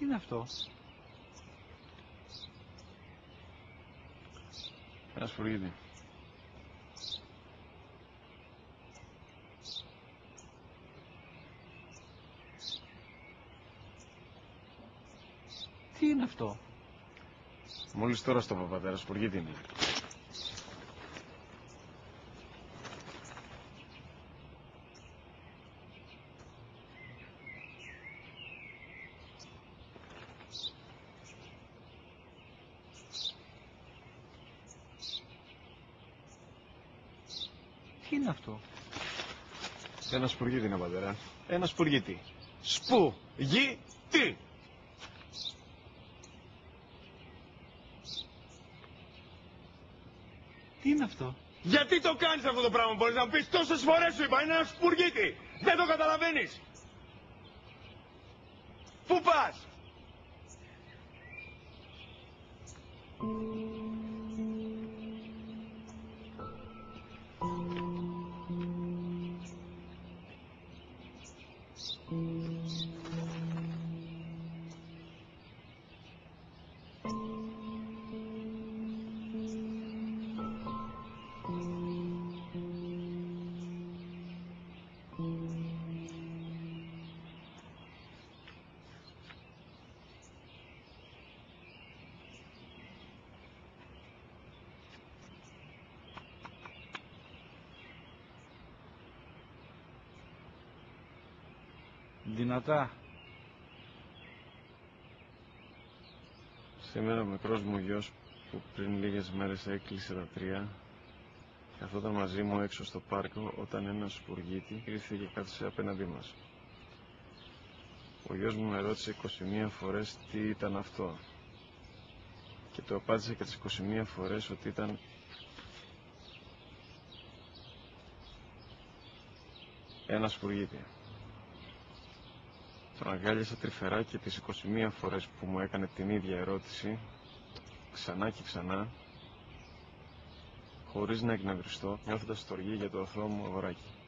Τι είναι αυτό? Ένα σφουργίτη. Τι είναι αυτό? Μόλις τώρα στο πατέρα, σφουργίτη είναι. Τι είναι αυτό? Ένα σπουργίτη είναι, πατέρα. Ένα σπουργίτη. Σπου-γι-τι. Τι είναι αυτό? Γιατί το κάνεις αυτό το πράγμα, μπορείς να μου πεις? Τόσες φορές σου είπα, είναι ένα σπουργίτη. Δεν το καταλαβαίνεις. Πού πας? Δυνατά. Σήμερα ο μικρός μου γιος που πριν λίγες μέρες έκλεισε τα 3 καθόταν μαζί μου έξω στο πάρκο όταν ένας σπουργίτη ήρθε και κάθισε απέναντί μας. Ο γιος μου με ρώτησε 21 φορές τι ήταν αυτό και του απάντησε και τις 21 φορές ότι ήταν ένα σπουργίτη. Τον αγκάλιασα τρυφερά και τις 21 φορές που μου έκανε την ίδια ερώτηση, ξανά και ξανά, χωρίς να εκνευριστώ, νιώθοντας στοργή για το αθώο μου αγοράκι.